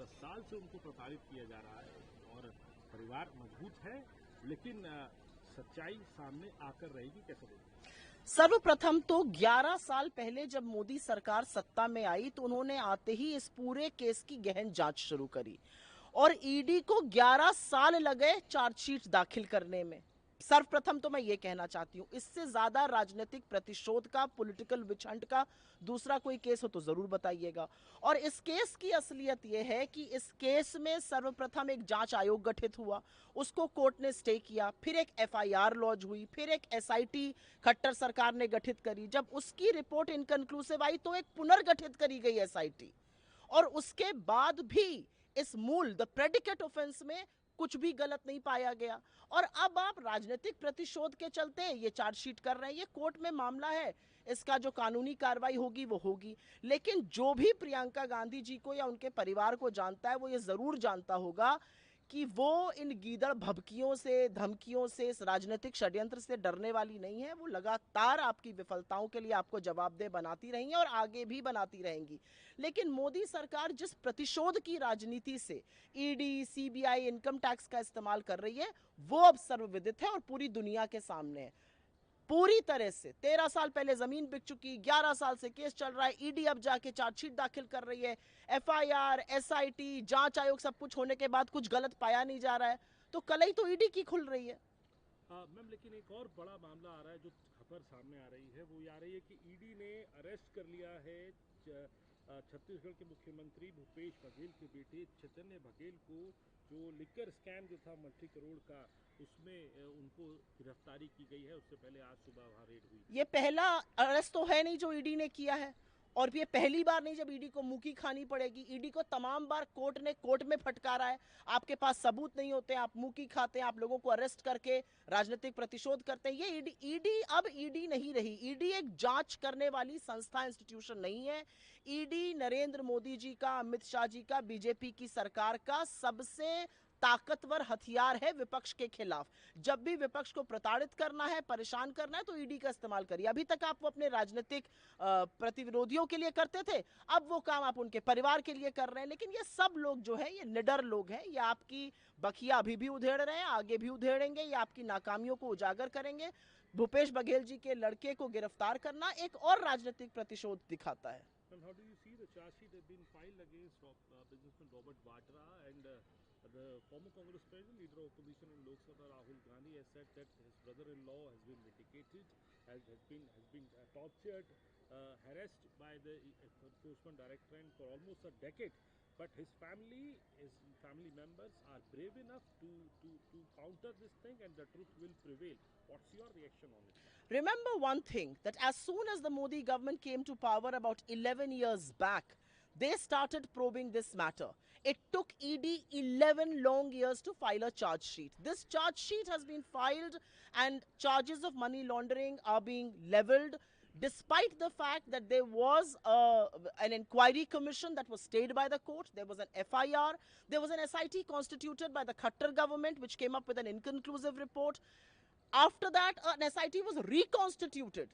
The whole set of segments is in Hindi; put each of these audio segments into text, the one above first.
10 साल से उनको प्रताड़ित किया जा रहा है और परिवार मजबूत है, लेकिन सच्चाई सामने आकर रहेगी कैसे बोलूं? सर्वप्रथम तो 11 साल पहले जब मोदी सरकार सत्ता में आई तो उन्होंने आते ही इस पूरे केस की गहन जांच शुरू करी और ईडी को 11 साल लगे चार्जशीट दाखिल करने में। सर्वप्रथम तो मैं ये कहना चाहती हूं, इससे ज्यादा राजनीतिक प्रतिशोध का, पॉलिटिकल विच हंट का दूसरा कोई केस हो तो जरूर बताइएगा। और इस केस की असलियत यह है कि इस केस में सर्वप्रथम एक जांच आयोग गठित हुआ, उसको कोर्ट ने स्टे किया, फिर एक एफआईआर लॉन्च हुई, फिर एक एसआईटी खट्टर सरकार ने गठित करी। जब उसकी रिपोर्ट इनकंक्लूसिव आई तो एक पुनर्गठित करी गई एसआईटी, और उसके बाद भी इस मूल द प्रेडिकेट ऑफेंस में कुछ भी गलत नहीं पाया गया। और अब आप राजनीतिक प्रतिशोध के चलते ये चार्जशीट कर रहे हैं। ये कोर्ट में मामला है, इसका जो कानूनी कार्रवाई होगी वो होगी। लेकिन जो भी प्रियंका गांधी जी को या उनके परिवार को जानता है वो ये जरूर जानता होगा कि वो इन गीदड़ भभकियों से, धमकियों से, इस राजनीतिक षड्यंत्र से डरने वाली नहीं है। वो लगातार आपकी विफलताओं के लिए आपको जवाबदेह बनाती रही हैं और आगे भी बनाती रहेंगी। लेकिन मोदी सरकार जिस प्रतिशोध की राजनीति से ईडी, सीबीआई, इनकम टैक्स का इस्तेमाल कर रही है वो अब सर्वविदित है और पूरी दुनिया के सामने है। पूरी तरह से 13 साल पहले जमीन बिक चुकी, 11 साल से केस चल रहा है, ईडी अब जाके चार्जशीट दाखिल कर रही है, एफआईआर, एसआईटी, जांच आयोग सब कुछ होने के बाद कुछ गलत पाया नहीं जा रहा है, तो कलई तो ईडी की खुल रही है। मैम, लेकिन एक और बड़ा मामला आ रहा है, जो खबर सामने आ रही है वो ये आ रही है कि ईडी ने अरेस्ट कर लिया है छत्तीसगढ़ के मुख्यमंत्री भूपेश बघेल के बेटे चैतन्य बघेल को, जो लिकर स्कैम जो था मल्टी करोड़ का, उसमें उनको गिरफ्तारी की गई है। उससे पहले आज सुबह वहाँ रेड हुई। ये पहला अरेस्ट तो है नहीं जो ईडी ने किया है, और ये पहली बार नहीं जब ईडी को मुंह खानी पड़ेगी। ईडी को तमाम बार कोर्ट में फटकारा है। आपके पास सबूत नहीं होते, आप मुंह की खाते हैं, आप लोगों को अरेस्ट करके राजनीतिक प्रतिशोध करते हैं। ये ईडी अब ईडी नहीं रही। ईडी एक जांच करने वाली संस्था, इंस्टीट्यूशन नहीं है। ईडी नरेंद्र मोदी जी का, अमित शाह जी का, बीजेपी की सरकार का सबसे ताकतवर हथियार है विपक्ष के खिलाफ। जब भी विपक्ष को प्रताड़ित करना है, परेशान करना है, तो ईडी का इस्तेमाल करिए। अभी तक आप वो अपने राजनीतिक प्रतिविरोधियों के लिए करते थे, अब वो काम आप उनके परिवार के लिए कर रहे हैं। लेकिन ये सब लोग जो है ये निडर लोग हैं। ये आपकी बखिया अभी भी उधेड़ रहे हैं, आगे भी उधेड़ेंगे। ये आपकी नाकामियों को उजागर करेंगे। भूपेश बघेल जी के लड़के को गिरफ्तार करना एक और राजनीतिक प्रतिशोध दिखाता है। How do you see the charge sheet has been filed against businessman Robert Vadra, and the former Congress president, leader of opposition in Lok Sabha, Rahul Gandhi, has said that his brother-in-law has been vindicated, has been tortured, harassed by the enforcement directorate for almost a decade. But his family members are brave enough to counter this thing, and the truth will prevail. What's your reaction on it? Remember one thing, that as soon as the Modi government came to power about 11 years back, they started probing this matter. It took ED 11 long years to file a charge sheet. This charge sheet has been filed and charges of money laundering are being leveled, despite the fact that there was an inquiry commission that was stayed by the court. There was an FIR. There was an SIT constituted by the Khattar government which came up with an inconclusive report. After that, an SIT was reconstituted.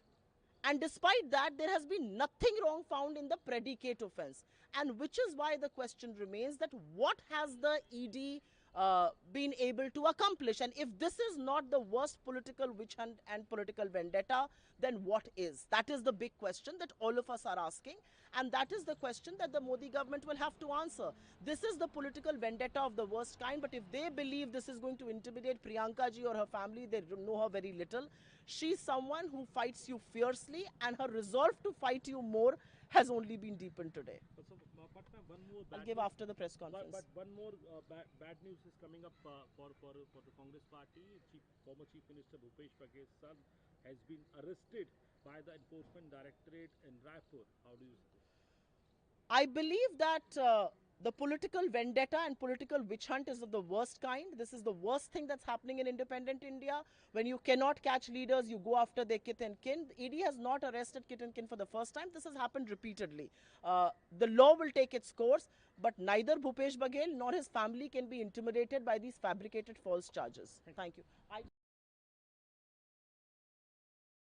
And despite that, there has been nothing wrong found in the predicate offense. And which is why the question remains that what has the ED been able to accomplish? And if this is not the worst political witch hunt and political vendetta, then what is? That is the big question that all of us are asking. And that is the question that the Modi government will have to answer. This is the political vendetta of the worst kind. But if they believe this is going to intimidate Priyanka ji or her family, they know her very little. She's someone who fights you fiercely, and her resolve to fight you more has only been deepened today. But one more I'll give after the press conference. But one more bad news is coming up for the Congress party. Former Chief Minister Bhupesh Baghel's son has been arrested by the Enforcement Directorate in Raipur. How do you see this? I believe that the political vendetta and political witch hunt is of the worst kind. This is the worst thing that's happening in independent India. When you cannot catch leaders, you go after their kith and kin. ED has not arrested kith and kin for the first time. This has happened repeatedly. The law will take its course, but neither Bhupesh Baghel nor his family can be intimidated by these fabricated false charges. Thank you.